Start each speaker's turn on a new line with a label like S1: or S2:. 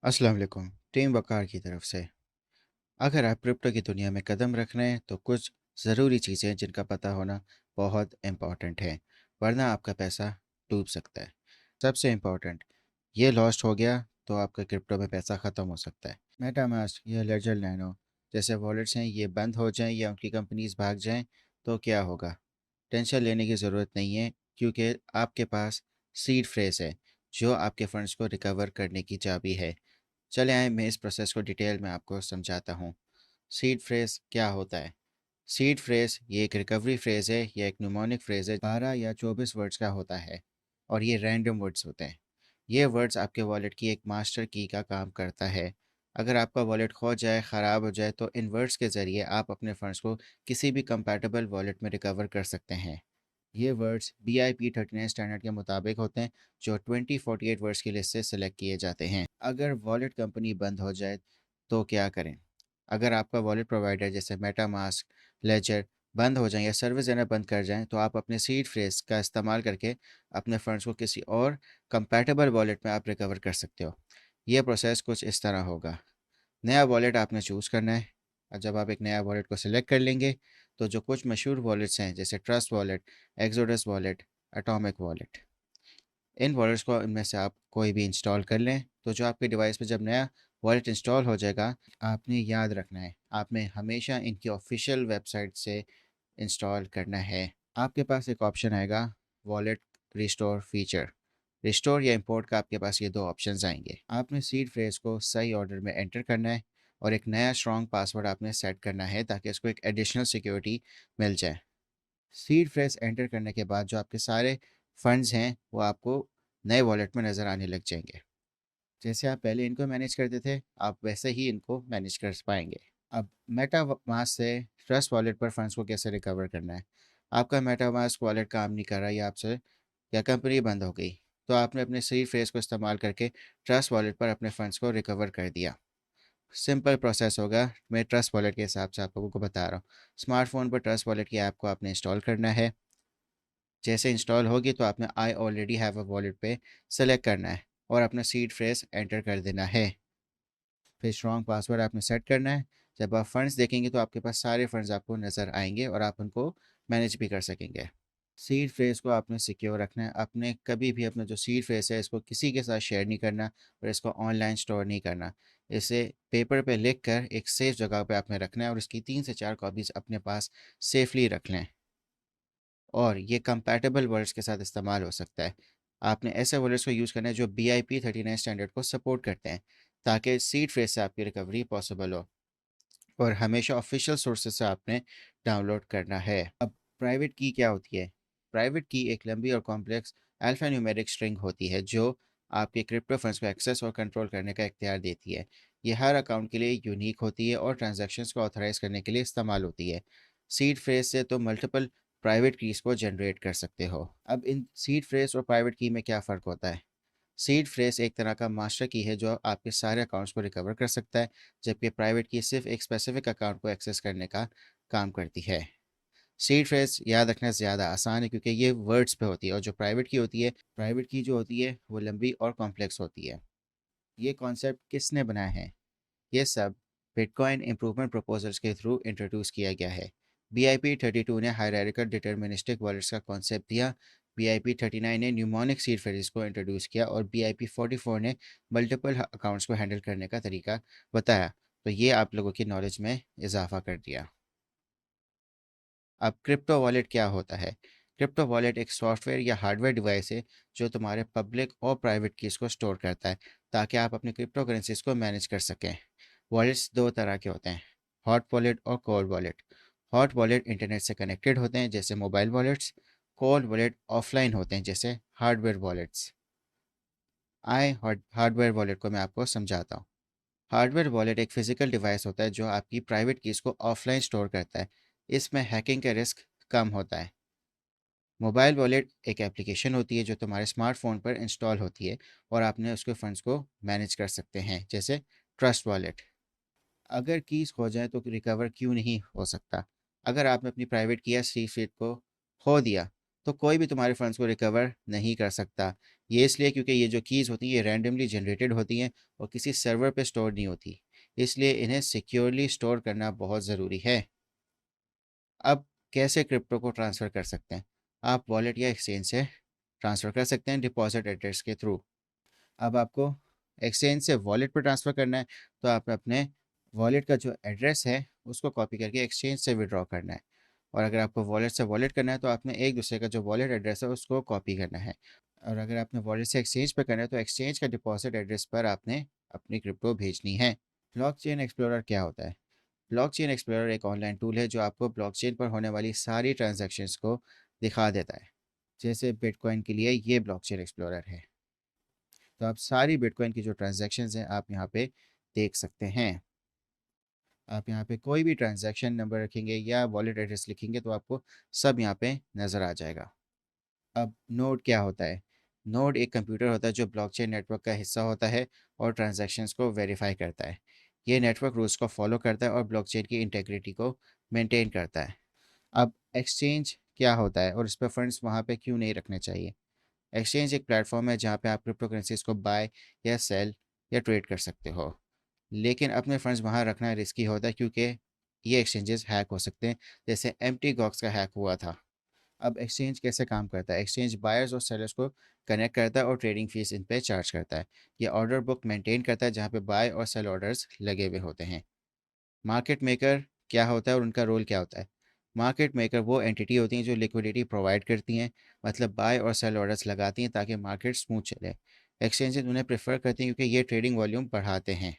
S1: अस्सलाम वालेकुम। टीम वक़ार की तरफ से। अगर आप क्रिप्टो की दुनिया में कदम रख रहे हैं तो कुछ ज़रूरी चीज़ें जिनका पता होना बहुत इम्पॉर्टेंट है, वरना आपका पैसा डूब सकता है। सबसे इम्पॉर्टेंट, ये लॉस्ट हो गया तो आपका क्रिप्टो में पैसा ख़त्म हो सकता है। मेटामास्क या लेजर नैनो जैसे वॉलेट्स हैं, ये बंद हो जाएँ या उनकी कंपनीज़ भाग जाएँ तो क्या होगा? टेंशन लेने की ज़रूरत नहीं है, क्योंकि आपके पास सीड फ्रेज़ है जो आपके फंड्स को रिकवर करने की चाबी है। चले आए, मैं इस प्रोसेस को डिटेल में आपको समझाता हूँ। सीड फ्रेज़ क्या होता है? सीड फ्रेज़ ये एक रिकवरी फ्रेज़ है या एक न्यूमोनिक फ्रेज़ है, 12 या 24 वर्ड्स का होता है और ये रैंडम वर्ड्स होते हैं। ये वर्ड्स आपके वॉलेट की एक मास्टर की का काम करता है। अगर आपका वॉलेट खो जाए, ख़राब हो जाए तो इन वर्ड्स के ज़रिए आप अपने फंड्स को किसी भी कंपैटिबल वॉलेट में रिकवर कर सकते हैं। ये वर्ड्स BIP39 स्टैंडर्ड के मुताबिक होते हैं, जो 2048 वर्ड्स की लिस्ट से सिलेक्ट किए जाते हैं। अगर वॉलेट कंपनी बंद हो जाए तो क्या करें? अगर आपका वॉलेट प्रोवाइडर जैसे मेटामास्क, लेजर बंद हो जाएँ या सर्विस देना बंद कर जाएँ, तो आप अपने सीड फ्रेज़ का इस्तेमाल करके अपने फंड्स को किसी और कंपैटिबल वॉलेट में आप रिकवर कर सकते हो। ये प्रोसेस कुछ इस तरह होगा। नया वॉलेट आपने चूज़ करना है और जब आप एक नया वॉलेट को सिलेक्ट कर लेंगे, तो जो कुछ मशहूर वॉलेट्स हैं जैसे Trust Wallet, Exodus Wallet, Atomic Wallet, इन वॉलेट्स को इनमें से आप कोई भी इंस्टॉल कर लें। तो जो आपके डिवाइस पे जब नया वॉलेट इंस्टॉल हो जाएगा, आपने याद रखना है, आपने हमेशा इनकी ऑफ़िशियल वेबसाइट से इंस्टॉल करना है। आपके पास एक ऑप्शन आएगा, वॉलेट रिस्टोर फीचर। रिस्टोर या इंपोर्ट का आपके पास ये 2 ऑप्शंस आएँगे। आपने सीड फ्रेज़ को सही ऑर्डर में एंटर करना है और एक नया स्ट्रॉन्ग पासवर्ड आपने सेट करना है ताकि इसको एक एडिशनल सिक्योरिटी मिल जाए। सीड फ्रेज़ एंटर करने के बाद जो आपके सारे फंड्स हैं, वो आपको नए वॉलेट में नज़र आने लग जाएँगे। जैसे आप पहले इनको मैनेज करते थे, आप वैसे ही इनको मैनेज कर पाएँगे। अब मेटामास्क से ट्रस्ट वॉलेट पर फंड्स को कैसे रिकवर करना है? आपका मेटामास्क वॉलेट काम नहीं कर रहा या आपसे या कंपनी बंद हो गई, तो आपने अपने सीड फ्रेज़ को इस्तेमाल करके ट्रस्ट वॉलेट पर अपने फंड्स को रिकवर कर दिया। सिंपल प्रोसेस होगा, मैं ट्रस्ट वॉलेट के हिसाब से आप लोगों को बता रहा हूँ। स्मार्टफ़ोन पर ट्रस्ट वॉलेट की ऐप को आपने इंस्टॉल करना है। जैसे इंस्टॉल होगी तो आपने I already have a wallet पे सेलेक्ट करना है और अपना सीड फ्रेज़ एंटर कर देना है। फिर स्ट्रॉन्ग पासवर्ड आपने सेट करना है। जब आप फंड्स देखेंगे तो आपके पास सारे फंड्स आपको नज़र आएँगे और आप उनको मैनेज भी कर सकेंगे। सीड फ्रेज़ को आपने सिक्योर रखना है। आपने कभी भी अपना जो सीड फ्रेज़ है इसको किसी के साथ शेयर नहीं करना और इसको ऑनलाइन स्टोर नहीं करना। इसे पेपर पे लिख कर एक सेफ जगह पे आपने रखना है और इसकी 3 से 4 कॉपीज़ अपने पास सेफ़ली रख लें। और ये कंपैटिबल वर्ड्स के साथ इस्तेमाल हो सकता है। आपने ऐसे वर्ड्स को यूज़ करना है जो BIP39 स्टैंडर्ड को सपोर्ट करते हैं, ताकि सीड फ्रेज़ से आपकी रिकवरी पॉसिबल हो। और हमेशा ऑफिशियल सोर्सेस से आपने डाउनलोड करना है। अब प्राइवेट की क्या होती है? प्राइवेट की एक लंबी और कॉम्प्लेक्स अल्फ़ान्यूमेरिक स्ट्रिंग होती है जो आपके क्रिप्टो फंड्स को एक्सेस और कंट्रोल करने का इख्तियार देती है। ये हर अकाउंट के लिए यूनिक होती है और ट्रांज़ैक्शंस को ऑथराइज़ करने के लिए इस्तेमाल होती है। सीड फ्रेज़ से तो मल्टीपल प्राइवेट कीज़ को जनरेट कर सकते हो। अब इन सीड फ्रेज़ और प्राइवेट की में क्या फ़र्क होता है? सीड फ्रेज़ एक तरह का मास्टर की है जो आपके सारे अकाउंट्स को रिकवर कर सकता है, जबकि प्राइवेट की सिर्फ़ एक स्पेसिफ़िक अकाउंट को एक्सेस करने का काम करती है। सीड फ्रेज़ याद रखना ज़्यादा आसान है क्योंकि ये वर्ड्स पे होती है और जो प्राइवेट की होती है, प्राइवेट की जो होती है वो लंबी और कॉम्प्लेक्स होती है। ये कॉन्सेप्ट किसने बनाया है? ये सब बिटकॉइन इम्प्रूवमेंट प्रपोजल्स के थ्रू इंट्रोड्यूस किया गया है। BIP32 ने हायरार्किकल डिटर्मिनिस्टिक वॉलेट्स का कॉन्सेप्ट दिया, BIP39 ने न्यूमोनिक सीड फ्रेजेस को इंट्रोड्यूस किया और BIP44 ने मल्टीपल अकाउंट्स को हैंडल करने का तरीका बताया। तो ये आप लोगों की नॉलेज में इजाफा कर दिया। अब क्रिप्टो वॉलेट क्या होता है? क्रिप्टो वॉलेट एक सॉफ्टवेयर या हार्डवेयर डिवाइस है जो तुम्हारे पब्लिक और प्राइवेट कीज़ को स्टोर करता है ताकि आप अपनी क्रिप्टो करेंसीज को मैनेज कर सकें। वॉलेट्स दो तरह के होते हैं, हॉट वॉलेट और cold wallet. Hot wallet internet से कनेक्टेड होते हैं जैसे mobile wallets. Cold wallet offline होते हैं जैसे हार्डवेयर वॉलेट्स। आए हार्डवेयर वॉलेट को मैं आपको समझाता हूँ। हार्डवेयर वॉलेट एक फिजिकल डिवाइस होता है जो आपकी प्राइवेट कीज़ को ऑफलाइन स्टोर करता है। इसमें हैकिंग का रिस्क कम होता है। मोबाइल वॉलेट एक एप्लीकेशन होती है जो तुम्हारे स्मार्टफ़ोन पर इंस्टॉल होती है और आपने उसके फंड्स को मैनेज कर सकते हैं जैसे ट्रस्ट वॉलेट। अगर कीज़ खो जाए तो रिकवर क्यों नहीं हो सकता? अगर आपने अपनी प्राइवेट की या सीक्रेट को खो दिया, तो कोई भी तुम्हारे फंड्स को रिकवर नहीं कर सकता। ये इसलिए क्योंकि ये जो कीज़ होती हैं ये रैंडमली जनरेटेड होती हैं और किसी सर्वर पे स्टोर नहीं होती, इसलिए इन्हें सिक्योरली स्टोर करना बहुत ज़रूरी है। अब कैसे क्रिप्टो को ट्रांसफ़र कर सकते हैं? आप वॉलेट या एक्सचेंज से ट्रांसफ़र कर सकते हैं डिपॉज़िट एड्रेस के थ्रू। अब आपको एक्सचेंज से वॉलेट पे ट्रांसफ़र करना है, तो आप अपने वॉलेट का जो एड्रेस है उसको कॉपी करके एक्सचेंज से विड्रॉ करना है। और अगर आपको वॉलेट से वॉलेट करना है तो आपने एक दूसरे का जो वॉलेट एड्रेस है उसको कॉपी करना है। और अगर आपने वॉलेट से एक्सचेंज पे करना है तो एक्सचेंज का डिपॉजिट एड्रेस पर आपने अपनी क्रिप्टो भेजनी है। ब्लॉकचेन एक्सप्लोरर क्या होता है? ब्लॉकचेन एक्सप्लोरर एक ऑनलाइन टूल है जो आपको ब्लॉकचेन पर होने वाली सारी ट्रांजैक्शंस को दिखा देता है। जैसे बिटकॉइन के लिए ये ब्लॉकचेन एक्सप्लोरर है। तो आप सारी बिटकॉइन की जो ट्रांजैक्शंस हैं आप यहाँ पे देख सकते हैं। आप यहाँ पे कोई भी ट्रांजैक्शन नंबर रखेंगे या वॉलेट एड्रेस लिखेंगे तो आपको सब यहाँ पे नज़र आ जाएगा। अब नोड क्या होता है? नोड एक कंप्यूटर होता है जो ब्लॉकचेन नेटवर्क का हिस्सा होता है और ट्रांजैक्शंस को वेरीफाई करता है। ये नेटवर्क रूल्स को फॉलो करता है और ब्लॉकचेन की इंटेग्रिटी को मेंटेन करता है। अब एक्सचेंज क्या होता है और इस पे फंड्स वहाँ पे क्यों नहीं रखने चाहिए? एक्सचेंज एक प्लेटफॉर्म है जहाँ पे आप क्रिप्टो करेंसीज को बाय या सेल या ट्रेड कर सकते हो। लेकिन अपने फंड्स वहाँ रखना रिस्की होता है क्योंकि ये एक्सचेंजेस हैक हो सकते हैं, जैसे एम्प्टी गॉक्स का हैक हुआ था। अब एक्सचेंज कैसे काम करता है? एक्सचेंज बायर्स और सेलर्स को कनेक्ट करता है और ट्रेडिंग फीस इन पे चार्ज करता है। ये ऑर्डर बुक मेंटेन करता है जहाँ पे बाय और सेल ऑर्डर्स लगे हुए होते हैं। मार्केट मेकर क्या होता है और उनका रोल क्या होता है? मार्केट मेकर वो एंटिटी होती हैं जो लिक्विडिटी प्रोवाइड करती हैं, मतलब बाय और सेल ऑर्डर्स लगाती हैं ताकि मार्केट स्मूथ चले। एक्सचेंजेस उन्हें प्रेफर करती हैं क्योंकि ये ट्रेडिंग वॉल्यूम बढ़ाते हैं।